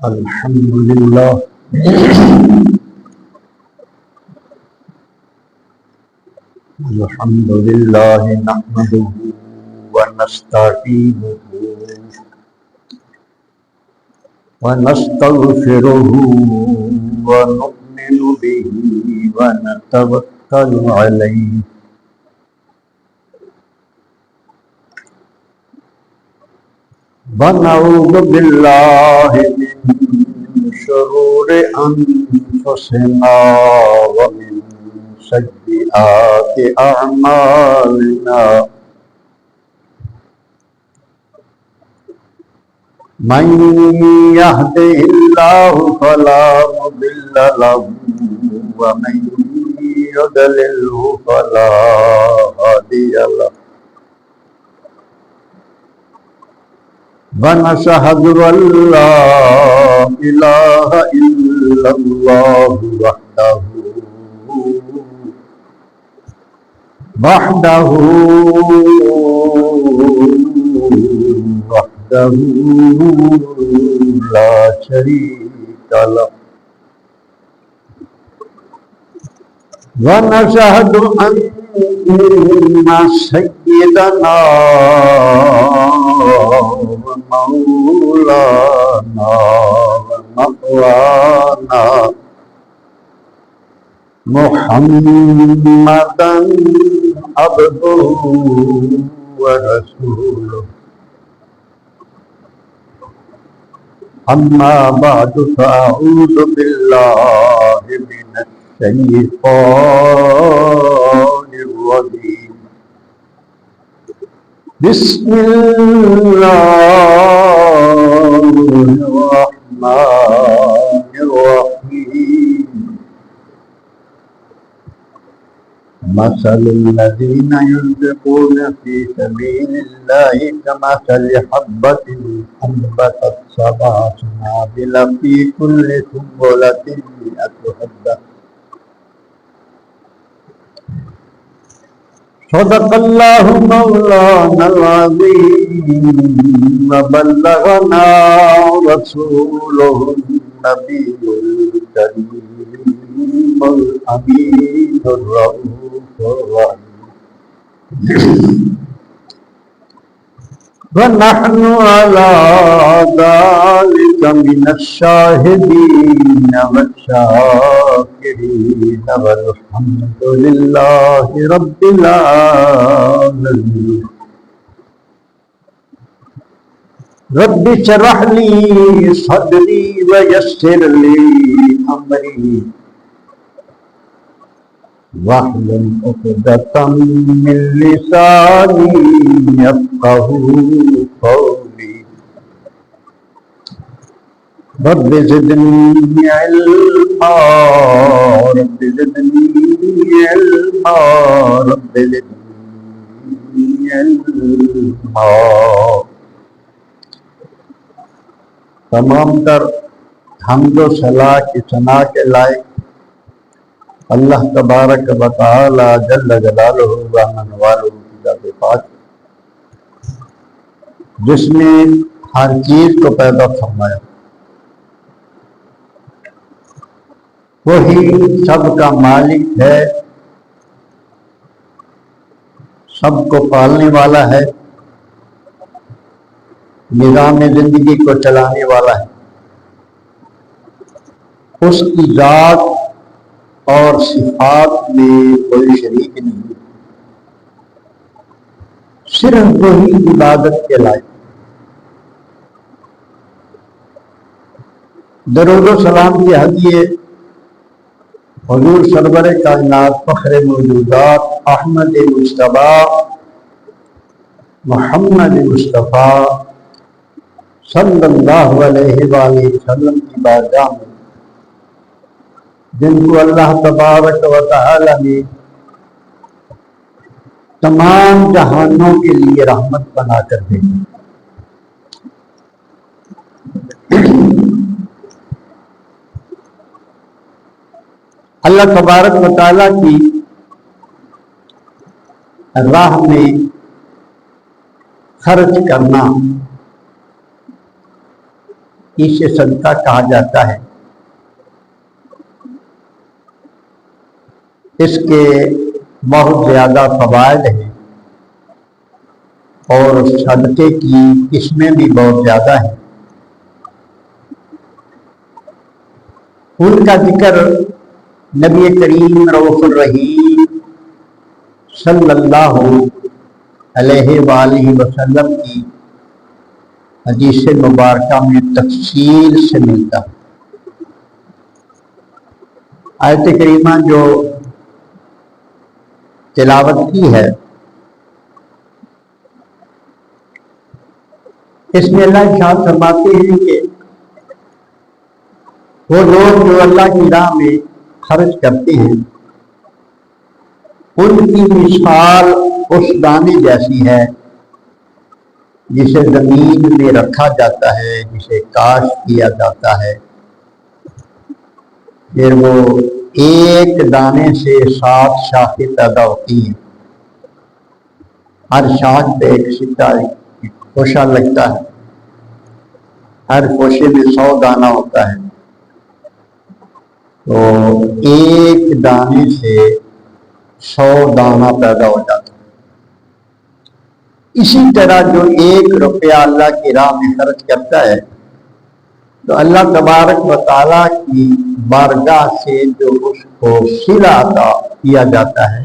الحمد لله الحمد لله نحمده ونستعينه ونستغفره ونؤمن به ونتوكل عليه ونعوذ بالله من شرور أنفسنا ومن سيئات أعمالنا من يهده الله فلا مضل له ومن يضلله فلا هادي له ونشهد أن لا إله إلا الله وحده لا شريك له ونشهد أن سيدنا ومولانا ومولانا محمدا عبده ورسوله أما بعد فأعوذ بالله من الشيطان الرجيم بسم الله الرحمن الرحيم مثل الذين ينفقون في سبيل الله كمثل حبة أنبتت 7 سنابل في كل سنبلة 100 حبة صدق الله مولانا العظيم وبلغنا رسوله النبي الكريم الأمين الرؤوف الرحيم ونحن على ذلك من الشاهدين والشاكرين والحمد لله رب العالمين رب اشرح لي صدري ويسر لي أمري واحلل عقدة من لساني يفقهوا قولي رب زدني علما رب زدني علما رب زدني علما تمام تر حمد و ثنا کی ثنا کے لائق اللہ تبارک و تعالی جل جلالہ و من والہ کی ذات پاک جس نے ہر چیز کو پیدا فرمایا وہی سب کا مالک ہے، سب کو پالنے والا ہے، نظام زندگی کو چلانے والا ہے۔ اس کی ذات اور صفات میں کوئی شریک نہیں، صرف وہی عبادت کے لائق۔ درود و سلام کی ہدیے حضور سرور کائنات فخر موجودات احمد مصطفیٰ محمد مصطفیٰ صلی اللہ علیہ وآلہ وسلم کی بارگاہ میں، جن کو اللہ تبارک و تعالی نے تمام جہانوں کے لیے رحمت بنا کر بھیجی۔ اللہ تبارک و تعالی کی راہ میں خرچ کرنا اسے صدقہ کہا جاتا ہے۔ اس کے بہت زیادہ فوائد ہیں اور صدقے کی قسمیں بھی بہت زیادہ ہیں۔ ان کا ذکر نبی کریم رؤوف الرحیم صلی اللہ علیہ وآلہ وسلم کی حدیث مبارکہ میں تفصیل سے ملتا ہے۔ آیت کریمہ جو تلاوت کی ہے، اس میں اللہ ارشاد فرماتے ہیں کہ وہ لوگ جو اللہ کی راہ میں خرچ کرتے ہیں، ان کی مثال اس دانے جیسی ہے جسے زمین میں رکھا جاتا ہے، جسے کاشت کیا جاتا ہے، پھر وہ ایک دانے سے 7 شاخیں پیدا ہوتی ہیں۔ ہر شاخ پہ ایک سٹا خوشہ لگتا ہے، ہر خوشے میں 100 دانہ ہوتا ہے، تو ایک دانے سے 100 دانہ پیدا ہو جاتا ہے۔ اسی طرح جو 1 روپیہ اللہ کی راہ میں خرچ کرتا ہے، تو اللہ تبارک و تعالیٰ کی بارگاہ سے جو اس کو صلہ عطا کیا جاتا ہے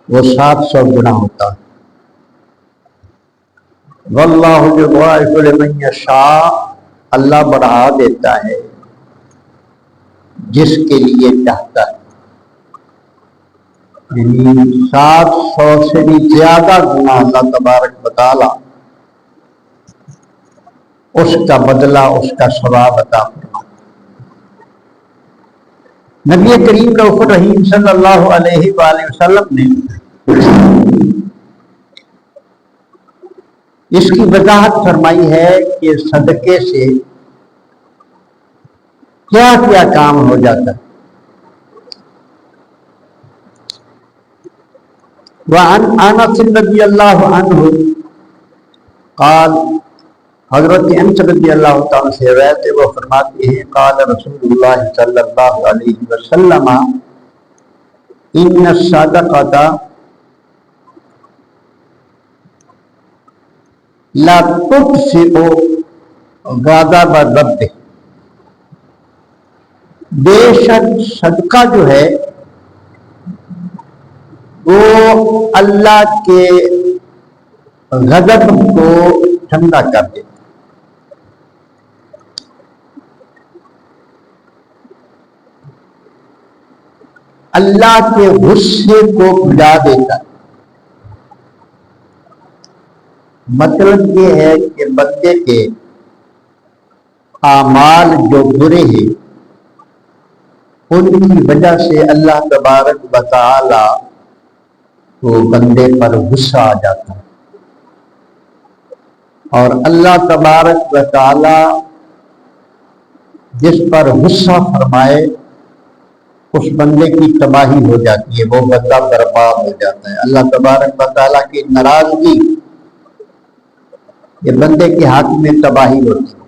وہ 700 گنا ہوتا ہے۔ واللہ یضاعف لمن یشاء، اللہ بڑھا دیتا ہے جس کے لیے چاہتا ہے، یعنی 700 سے بھی زیادہ گنا اللہ تبارک و تعالی اس کا بدلہ، اس کا ثواب عطا فرماتا ہے۔ نبی کریم رؤوف الرحیم صلی اللہ علیہ وآلہ وسلم نے اس کی وضاحت فرمائی ہے کہ صدقے سے کیا کیا کام ہو جاتا ہے۔ وعن انس رضی اللہ عنہ قال، حضرت انس رضی اللہ تعالیٰ سے روایت ہے، وہ فرماتے ہیں قال رسول اللہ صلی اللہ علیہ وسلم ان الصدقۃ لا تطفئ غضب الرب، بے شک صدقہ جو ہے وہ اللہ کے غضب کو ٹھنڈا کر دیتا، اللہ کے غصے کو بھجا دیتا ہے۔ مطلب یہ ہے کہ بندے کے اعمال جو برے ہیں ان کی وجہ سے اللہ تبارک و تعالی کو بندے پر غصہ آ جاتا ہے، اور اللہ تبارک و تعالی جس پر غصہ فرمائے اس بندے کی تباہی ہو جاتی ہے، وہ بندہ برباد ہو جاتا ہے۔ اللہ تبارک و تعالی کی ناراضگی یہ بندے کے حق میں تباہی ہوتی ہے۔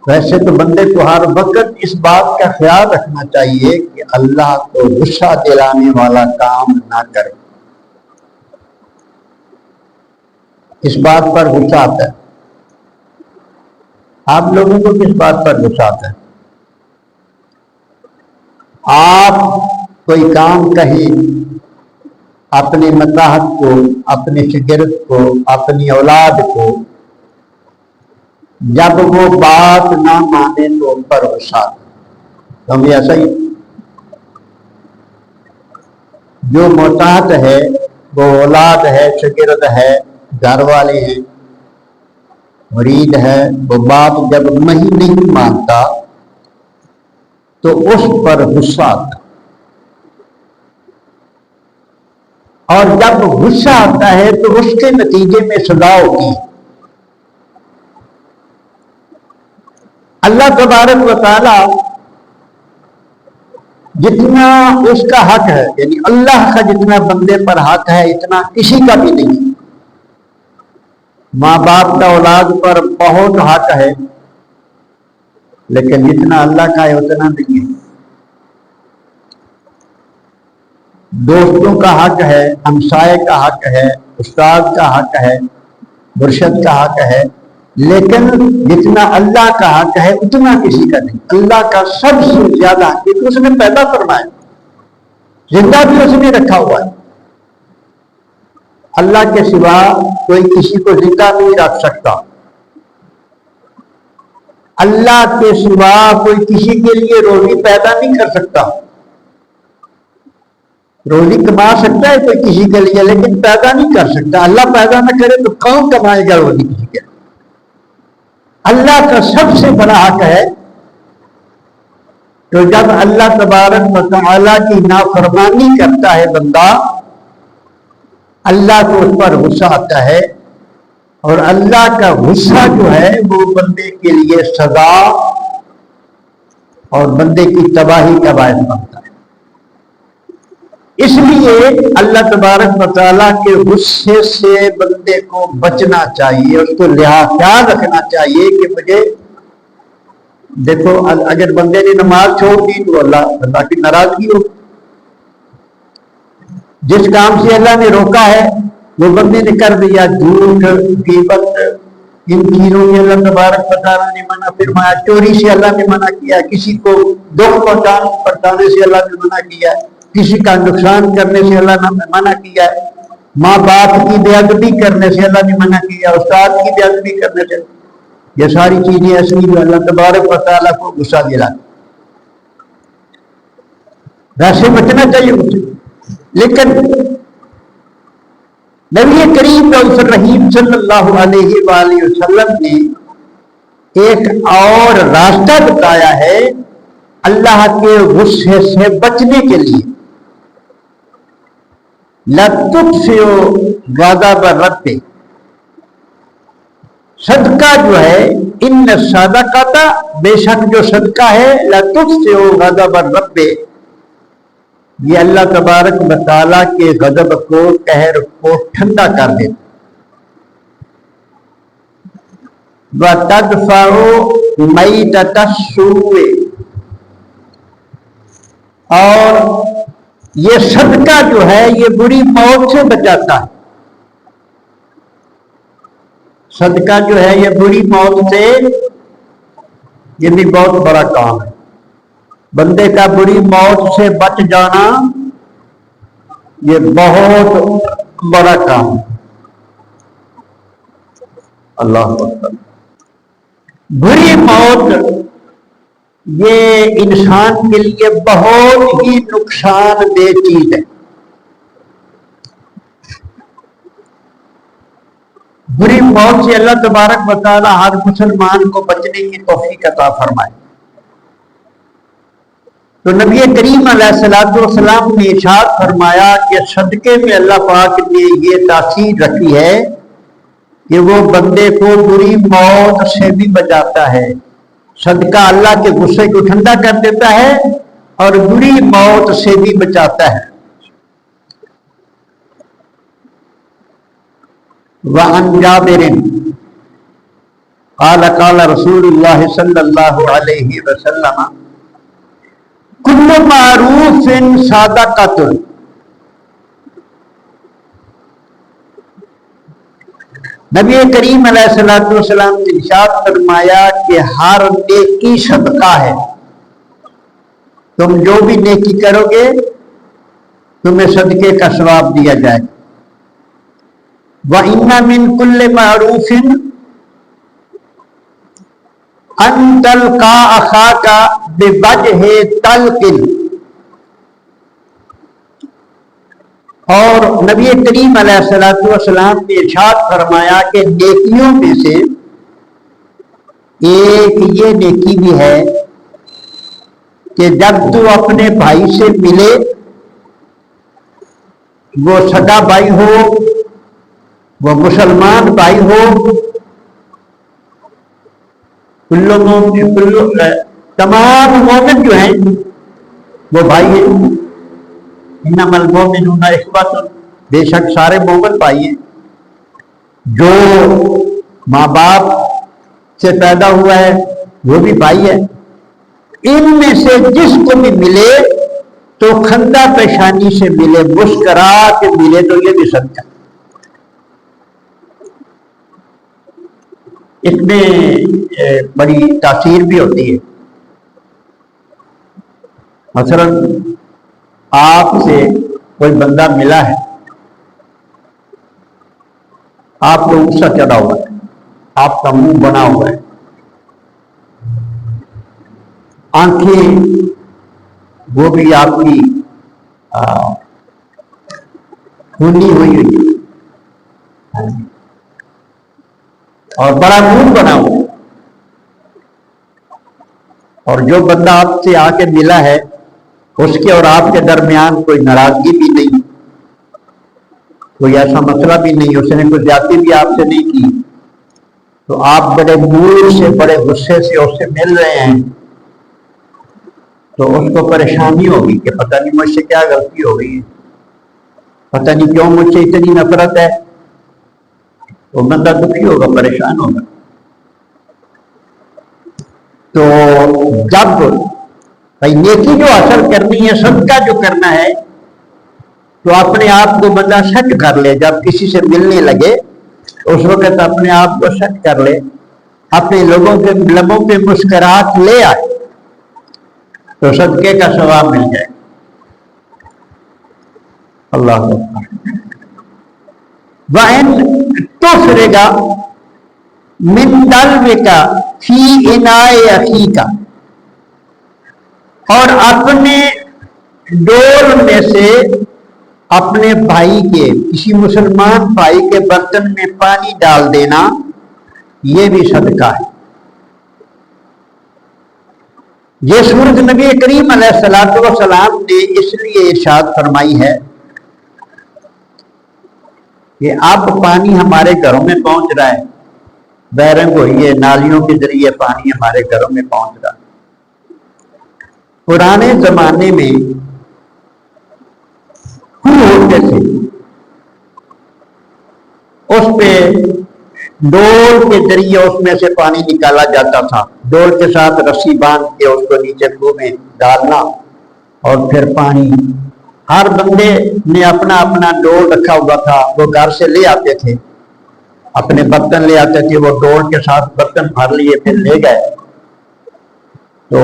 ویسے تو بندے کو ہر وقت اس بات کا خیال رکھنا چاہیے کہ اللہ کو غصہ دلانے والا کام نہ کرے، اس بات پر غصہ آتا ہے۔ آپ لوگوں کو کس بات پر غصہ آتا ہے؟ آپ کوئی کام کہیں اپنے متحد کو، اپنے شاگرد کو، اپنی اولاد کو، جب وہ بات نہ مانے تو ان پر غصہ آتا ہے۔ ہم ایسا ہی، جو متحد ہے، وہ اولاد ہے، شاگرد ہے، گھر والے ہیں، مرید ہے، وہ بات جب نہیں مانتا تو اس پر غصہ آتا ہے، اور جب غصہ آتا ہے تو اس کے نتیجے میں سزا ہوتی ہے۔ اللہ تبارک و تعالی جتنا اس کا حق ہے، یعنی اللہ کا جتنا بندے پر حق ہے اتنا کسی کا بھی نہیں، ماں باپ کا اولاد پر بہت حق ہے، لیکن جتنا اللہ کا ہے اتنا نہیں ہے۔ دوستوں کا حق ہے، ہمسائے کا حق ہے، استاد کا حق ہے، مرشد کا حق ہے، لیکن جتنا اللہ کا حق ہے اتنا کسی کا نہیں۔ اللہ کا سب سے زیادہ حق، کیونکہ اس نے پیدا فرمایا، زندہ بھی اس نے رکھا ہوا ہے۔ اللہ کے سوا کوئی کسی کو زندہ نہیں رکھ سکتا، اللہ کے سوا کوئی کسی کے لیے روزی پیدا نہیں کر سکتا۔ روزی کما سکتا ہے کوئی کسی کے لیے، لیکن پیدا نہیں کر سکتا۔ اللہ پیدا نہ کرے تو کون کمائے گا روزی کسی کے لیے؟ اللہ کا سب سے بڑا حق ہے۔ تو جب اللہ تبارک و تعالیٰ کی نافرمانی کرتا ہے بندہ، اللہ کو اس پر غصہ آتا ہے، اور اللہ کا غصہ جو ہے وہ بندے کے لیے سزا اور بندے کی تباہی کا باعث بنتا ہے۔ اس لیے اللہ تبارک و تعالیٰ کے غصے سے بندے کو بچنا چاہیے، اس کو خیال رکھنا چاہیے کہ مجھے دیکھو، اگر بندے نے نماز چھوڑ دی تو اللہ کی ناراضگی ہو۔ جس کام سے اللہ نے روکا ہے وہ بندے نے کر دیا، جھوٹ، غیبت، ان چیزوں سے اللہ تبارک و تعالیٰ نے منع فرمایا، چوری سے اللہ نے منع کیا، کسی کو دکھ پہنچانے سے اللہ نے منع کیا ہے، کسی کا نقصان کرنے سے اللہ نے منع کیا ہے، ماں باپ کی بے ادبی کرنے سے اللہ نے منع کیا، استاد کی بے ادبی کرنے سے۔ یہ ساری چیزیں ایسی جو اللہ تبارک و تعالیٰ کو غصہ دلاتی، ویسے بچنا چاہیے مجھ سے۔ لیکن نبی کریم رؤوف الرحیم صلی اللہ علیہ وآلہ وسلم نے ایک اور راستہ بتایا ہے اللہ کے غصے سے بچنے کے لیے۔ لَتُطْفِئُ غَضَبَ الرَّبِّ، صدقہ جو ہے، ان صدقۃ، بے شک جو صدقہ ہے، لَتُطْفِئُ غَضَبَ الرَّبِّ، یہ اللہ تبارک و تعالیٰ کے غضب کو، قہر کو ٹھنڈا کر دیتا۔ وَتَدْفَعُ مَيْتَةَ السُّوءِ، اور یہ صدقہ جو ہے یہ بری موت سے بچاتا ہے۔ صدقہ جو ہے یہ بری موت سے، یہ بھی بہت بڑا کام ہے۔ بندے کا بری موت سے بچ جانا یہ بہت بڑا کام ہے۔ اللہ اکبر۔ بری موت یہ انسان کے لیے بہت ہی نقصان دہ چیز ہے۔ بری موت سے اللہ تبارک و تعالی ہر مسلمان کو بچنے کی توفیق عطا فرمائے۔ تو نبی کریم علیہ السلام نے ارشاد فرمایا کہ صدقے میں اللہ پاک نے یہ تاثیر رکھی ہے کہ وہ بندے کو بری موت سے بھی بچاتا ہے۔ صدقہ اللہ کے غصے کو ٹھنڈا کر دیتا ہے اور بری موت سے بھی بچاتا ہے۔ وَعَنْ جَابِرٍ قَالَ قَالَ رَسُولُ اللَّهِ صَلَّى اللَّهُ عَلَيْهِ وَسَلَّمَ كُلُّ مَعْرُوفٍ صَدَقَةٌ، نبی کریم علیہ السلام نے ارشاد فرمایا کہ ہر نیکی صدقہ ہے۔ تم جو بھی نیکی کرو گے تمہیں صدقے کا ثواب دیا جائے گا۔ وَإِنَّ مِن كُلِّ مَعْرُوفٍ أَن تَلْقَىٰ أَخَاكَ بِوَجْهِ طَلْقٍ، اور نبی کریم علیہ السلام نے ارشاد فرمایا کہ نیکیوں میں سے ایک یہ نیکی بھی ہے کہ جب تو اپنے بھائی سے ملے، وہ سگا بھائی ہو، وہ مسلمان بھائی ہو، تمام مومن جو ہیں وہ بھائی ہیں۔ انما المؤمنون اخوۃ، بے شک سارے مومن بھائی ہیں۔ جو ماں باپ سے پیدا ہوا ہے وہ بھی بھائی ہے، ان میں سے جس کو بھی ملے تو خندہ پیشانی سے ملے، مسکرا کے ملے تو یہ بھی صدقہ۔ اس میں بڑی تاثیر بھی ہوتی ہے۔ مثلا آپ سے کوئی بندہ ملا ہے، آپ کو غصہ چڑھا ہوا ہے، آپ کا منہ بنا ہوا ہے، آنکھیں وہ بھی آپ کی خونی ہوئی ہے اور بڑا منہ بنا ہوا ہے، اور جو بندہ آپ سے آ کے ملا ہے اس کے اور آپ کے درمیان کوئی ناراضگی بھی نہیں، کوئی ایسا مسئلہ بھی نہیں، اس نے کوئی زیادتی بھی آپ سے نہیں کی، تو آپ بڑے دور سے بڑے غصے سے اس سے مل رہے ہیں تو اس کو پریشانی ہوگی کہ پتہ نہیں مجھ سے کیا غلطی ہو گئی ہے، پتہ نہیں کیوں مجھ سے اتنی نفرت ہے، وہ بندہ دکھی ہوگا، پریشان ہوگا۔ تو جب بھائی نیکی جو حاصل کرنی ہے، صدقہ جو کرنا ہے، تو اپنے آپ کو بندہ سیٹ کر لے، جب کسی سے ملنے لگے اس وقت اپنے آپ کو سیٹ کر لے، اپنے لوگوں کے لبوں پہ مسکراہٹ لے آئے تو صدقے کا ثواب مل جائے۔ اللہ اکبر۔ وَإِن تُفْرِغَ مِن دَلْوِكَ فِي إِنَاءِ أَخِيكَ، اور اپنے ڈول میں سے اپنے بھائی کے، کسی مسلمان بھائی کے برتن میں پانی ڈال دینا، یہ بھی صدقہ ہے۔ یہ سورت نبی کریم علیہ الصلوۃ والسلام نے اس لیے ارشاد فرمائی ہے کہ اب پانی ہمارے گھروں میں پہنچ رہا ہے، بیرنگ ہوئی ہے، نالیوں کے ذریعے پانی ہمارے گھروں میں پہنچ رہا ہے۔ پرانے زمانے میں کنویں ہوتے تھے، اس پہ ڈول کے ذریعے اس میں سے پانی نکالا جاتا تھا، ڈول کے ساتھ رسی باندھ کے اس کو نیچے کنویں میں ڈالنا اور پھر پانی، ہر بندے نے اپنا اپنا ڈول رکھا ہوا تھا، وہ گھر سے لے آتے تھے، اپنے برتن لے آتے تھے، وہ ڈول کے ساتھ برتن بھر لیے پھر لے گئے۔ تو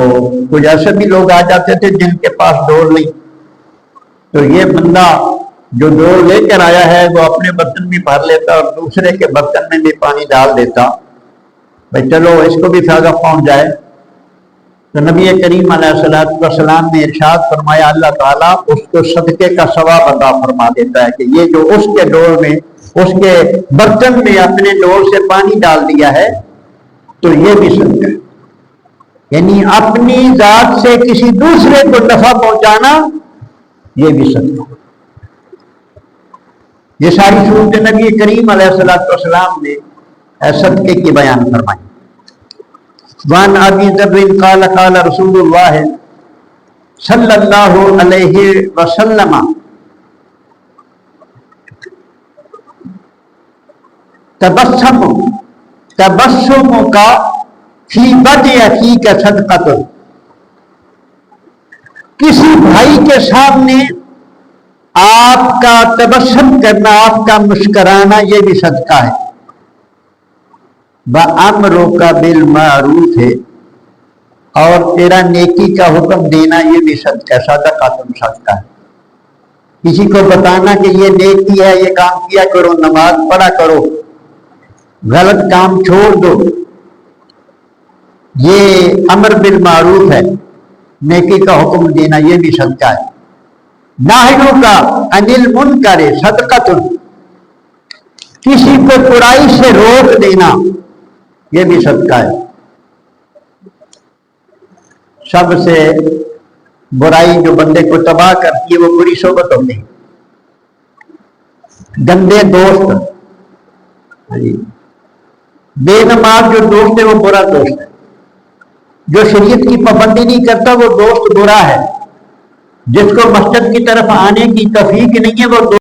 کچھ ایسے بھی لوگ آ جاتے تھے جن کے پاس ڈول نہیں، تو یہ بندہ جو ڈول لے کر آیا ہے وہ اپنے برتن بھی بھر لیتا اور دوسرے کے برتن میں بھی پانی ڈال دیتا، بھائی چلو اس کو بھی فائدہ پہنچ جائے۔ تو نبی کریم علیہ الصلوۃ والسلام نے ارشاد فرمایا اللہ تعالیٰ اس کو صدقے کا ثواب عطا فرما دیتا ہے کہ یہ جو اس کے ڈول میں، اس کے برتن میں اپنے ڈول سے پانی ڈال دیا ہے تو یہ بھی صدقہ ہے۔ یعنی اپنی ذات سے کسی دوسرے کو نفع پہنچانا یہ بھی صدقہ ہے۔ یہ ساری صورت نبی کریم علیہ الصلوۃ والسلام نے صدقے کی بیان فرمائی۔ وان ابی ذر قال قال رسول اللہ صلی اللہ علیہ وسلم تبسم کا فی وجه اخیک صدقۃ، کسی بھائی کے سامنے آپ کا تبسم کرنا، آپ کا مسکرانا یہ بھی صدقہ ہے۔ وَأَمْرُكَ بِالْمَعْرُوفِ، اور تیرا نیکی کا حکم دینا یہ بھی صدقہ ہے، صدقہ ہے۔ کسی کو بتانا کہ یہ نیکی ہے، یہ کام کیا کرو، نماز پڑھا کرو، غلط کام چھوڑ دو، یہ امر بالمعروف ہے، نیکی کا حکم دینا یہ بھی صدقہ ہے۔ نَهْيُكَ عَنِ الْمُنْكَرِ صَدْقَةٌ، کسی کو برائی سے روک دینا یہ بھی صدقہ ہے۔ سب سے برائی جو بندے کو تباہ کرتی ہے وہ بری صحبت ہوتی ہے، گندے دوست، بے نماز جو دوست ہے وہ برا دوست ہے، جو شریعت کی پابندی نہیں کرتا وہ دوست برا ہے، جس کو مسجد کی طرف آنے کی توفیق نہیں ہے وہ دوست